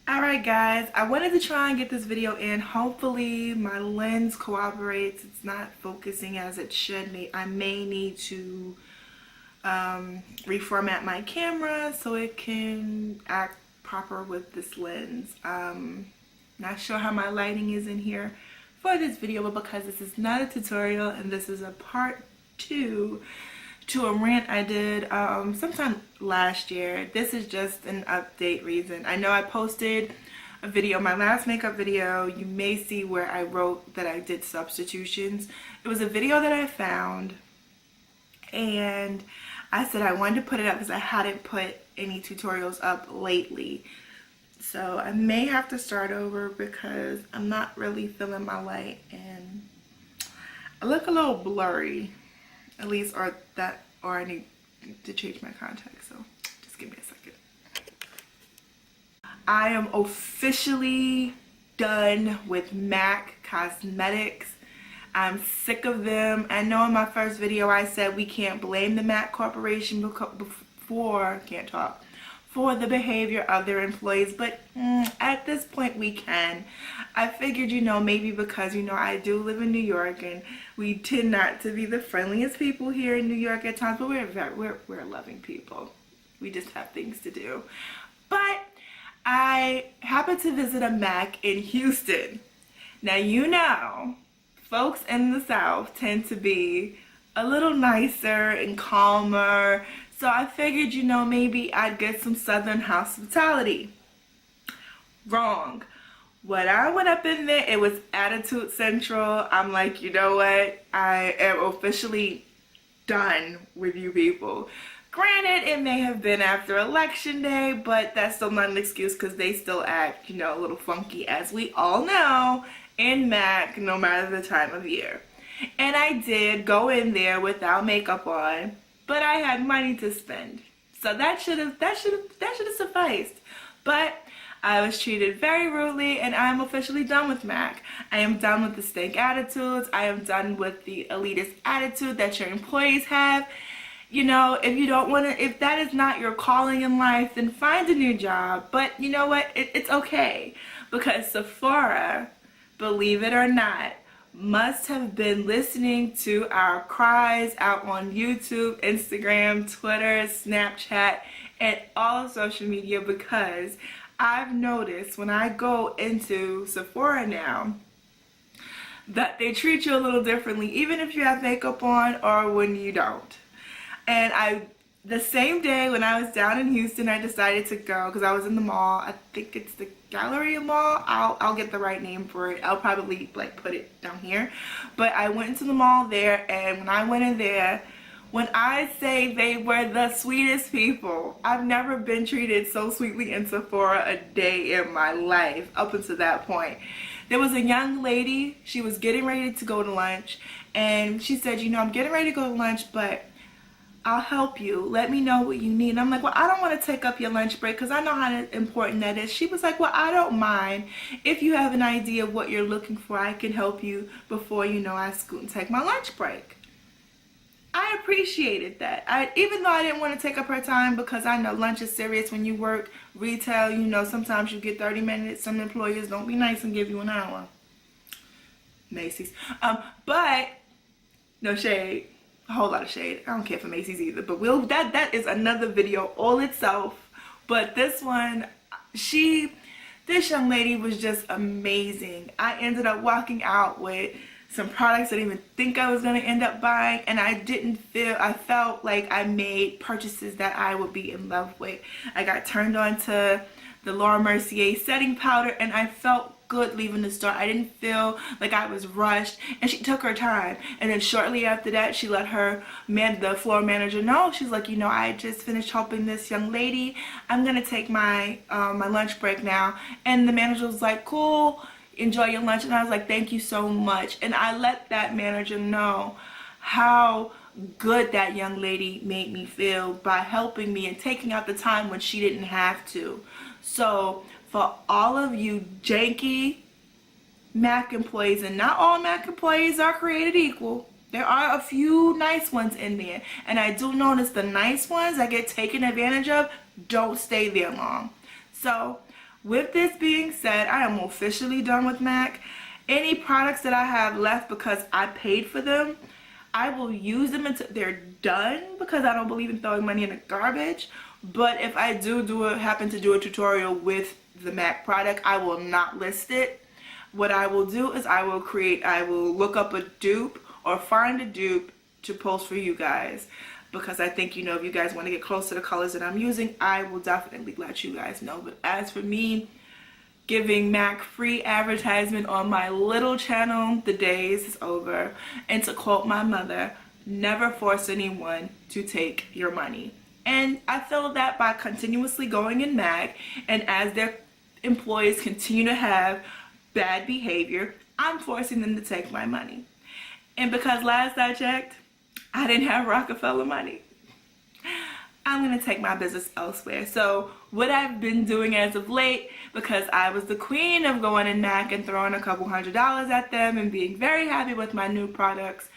Alright guys, I wanted to try and get this video in. Hopefully my lens cooperates. It's not focusing as it should. I may need to reformat my camera so it can act proper with this lens. Not sure how my lighting is in here for this video, but because this is not a tutorial and this is a part 2 to a rant I did sometime last year. This is just an update reason. I know I posted a video, my last makeup video. You may see where I wrote that I did substitutions. It was a video that I found and I said I wanted to put it up because I hadn't put any tutorials up lately. So I may have to start over because I'm not really feeling my light and I look a little blurry. At least, or I need to change my contacts, so just give me a second. I am officially done with MAC Cosmetics. I'm sick of them. I know in my first video I said we can't blame the MAC Corporation for the behavior of their employees, but at this point we can. I figured, maybe because, I do live in New York and we tend not to be the friendliest people here in New York at times, but we're loving people. We just have things to do. But I happened to visit a MAC in Houston. Now, folks in the South tend to be a little nicer and calmer. So I figured, maybe I'd get some Southern hospitality. Wrong. When I went up in there, it was Attitude Central. I'm like, you know what? I am officially done with you people. Granted, it may have been after election day, but that's still not an excuse because they still act, a little funky, as we all know, in MAC, no matter the time of year. And I did go in there without makeup on. But I had money to spend, so that should have sufficed. But I was treated very rudely, and I am officially done with MAC. I am done with the stank attitudes. I am done with the elitist attitude that your employees have. If you don't want to, if that is not your calling in life, then find a new job. But you know what? It's okay, because Sephora, believe it or not, must have been listening to our cries out on YouTube, Instagram, Twitter, Snapchat, and all of social media, because I've noticed when I go into Sephora now that they treat you a little differently, even if you have makeup on or when you don't. And the same day when I was down in Houston, I decided to go because I was in the mall. I think it's the Galleria Mall. I'll get the right name for it. I'll probably put it down here. But I went into the mall there, and when I went in there, when I say they were the sweetest people, I've never been treated so sweetly in Sephora a day in my life up until that point. There was a young lady. She was getting ready to go to lunch, and she said, I'm getting ready to go to lunch, but I'll help you. Let me know what you need. And I'm like, well, I don't want to take up your lunch break because I know how important that is. She was like, well, I don't mind. If you have an idea of what you're looking for, I can help you before, I scoot and take my lunch break. I appreciated that. Even though I didn't want to take up her time because I know lunch is serious when you work retail. Sometimes you get 30 minutes. Some employers don't be nice and give you an hour. Macy's. But no shade. A whole lot of shade. I don't care for Macy's either, but that is another video all itself. But this one, this young lady was just amazing. I ended up walking out with some products I didn't even think I was going to end up buying, and I felt like I made purchases that I would be in love with. I got turned on to the Laura Mercier setting powder, and I felt good leaving the store. I didn't feel like I was rushed, and she took her time. And then shortly after that, she let the floor manager know. She's like, I just finished helping this young lady. I'm gonna take my my lunch break now. And the manager was like, cool, enjoy your lunch. And I was like, thank you so much. And I let that manager know how good that young lady made me feel by helping me and taking out the time when she didn't have to. So for all of you janky MAC employees, and not all MAC employees are created equal. There are a few nice ones in there, and I do notice the nice ones that get taken advantage of don't stay there long. So with this being said, I am officially done with MAC. Any products that I have left because I paid for them, I will use them until they're done because I don't believe in throwing money in the garbage. But if I happen to do a tutorial with the MAC product, I will not list it. What I will do is I will look up a dupe or find a dupe to post for you guys, because I think, you know, if you guys want to get close to the colors that I'm using, I will definitely let you guys know. But as for me giving MAC free advertisement on my little channel, the days is over. And to quote my mother, never force anyone to take your money. And I feel that by continuously going in MAC, and as their employees continue to have bad behavior, I'm forcing them to take my money. And because last I checked, I didn't have Rockefeller money, I'm going to take my business elsewhere. So what I've been doing as of late, because I was the queen of going in MAC and throwing a couple $100 at them and being very happy with my new products,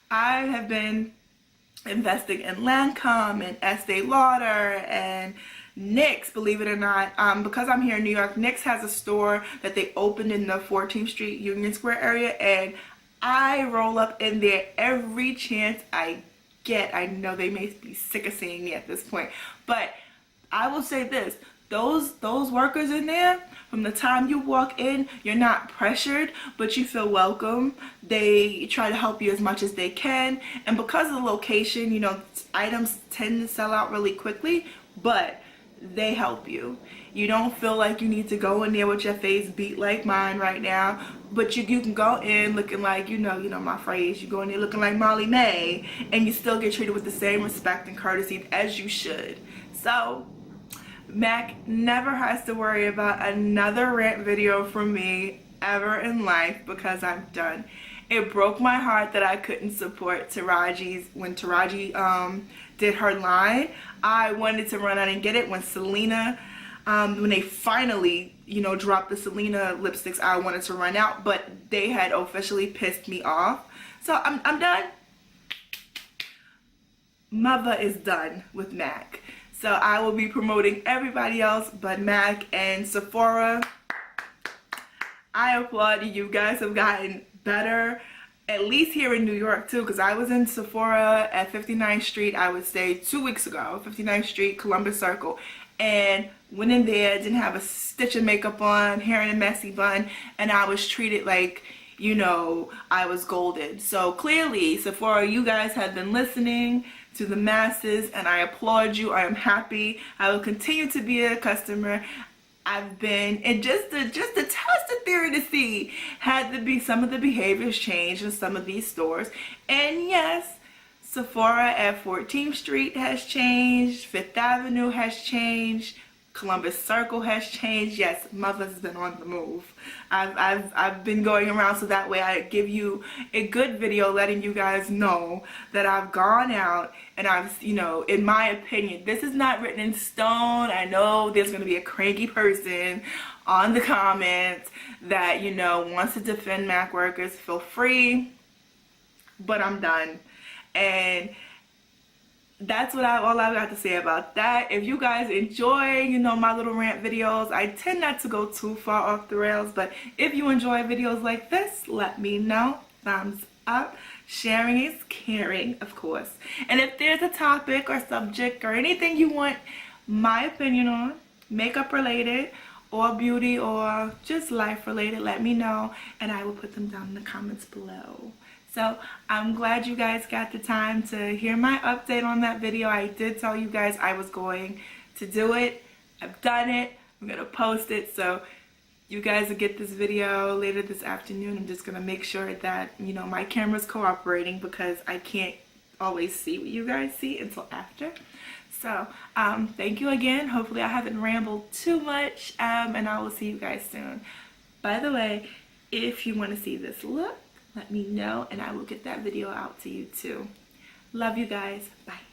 I have been investing in Lancome and Estee Lauder and NYX, believe it or not. Because I'm here in New York, NYX has a store that they opened in the 14th Street Union Square area, and I roll up in there every chance I get. I know they may be sick of seeing me at this point, but I will say this: those workers in there, from the time you walk in, you're not pressured, but you feel welcome. They try to help you as much as they can, and because of the location, you know, items tend to sell out really quickly, but they help you. You don't feel like you need to go in there with your face beat like mine right now, but you can go in looking like, you know my phrase, you go in there looking like meimei, and you still get treated with the same respect and courtesy as you should. So MAC never has to worry about another rant video from me ever in life, because I'm done. It broke my heart that I couldn't support Taraji's when Taraji did her line. I wanted to run out and get it when Selena, when they finally, you know, dropped the Selena lipsticks. I wanted to run out, but they had officially pissed me off. So I'm done. Mother is done with MAC. So I will be promoting everybody else but MAC and Sephora. I applaud you. You guys have gotten better, at least here in New York too, because I was in Sephora at 59th Street, I would say 2 weeks ago, 59th Street, Columbus Circle, and went in there, didn't have a stitch of makeup on, hair in a messy bun, and I was treated like, you know, I was golden. So clearly, Sephora, you guys have been listening to the masses, and I applaud you. I am happy. I will continue to be a customer. I've been, and just to test the theory to see, had to be some of the behaviors changed in some of these stores. And yes, Sephora at 14th Street has changed, Fifth Avenue has changed, Columbus Circle has changed. Yes, Mother's been on the move. I've been going around so that way I give you a good video letting you guys know that I've gone out and I've, you know, in my opinion, this is not written in stone. I know there's going to be a cranky person on the comments that, you know, wants to defend MAC workers. Feel free, but I'm done. And that's what all I've got to say about that. If you guys enjoy, you know, my little rant videos, I tend not to go too far off the rails, but if you enjoy videos like this, let me know. Thumbs up. Sharing is caring, of course. And if there's a topic or subject or anything you want my opinion on, makeup related or beauty or just life related, let me know and I will put them down in the comments below. So I'm glad you guys got the time to hear my update on that video. I did tell you guys I was going to do it. I've done it. I'm going to post it. So you guys will get this video later this afternoon. I'm just going to make sure that, you know, my camera's cooperating because I can't always see what you guys see until after. So thank you again. Hopefully I haven't rambled too much and I will see you guys soon. By the way, if you want to see this look, let me know and I will get that video out to you too. Love you guys. Bye.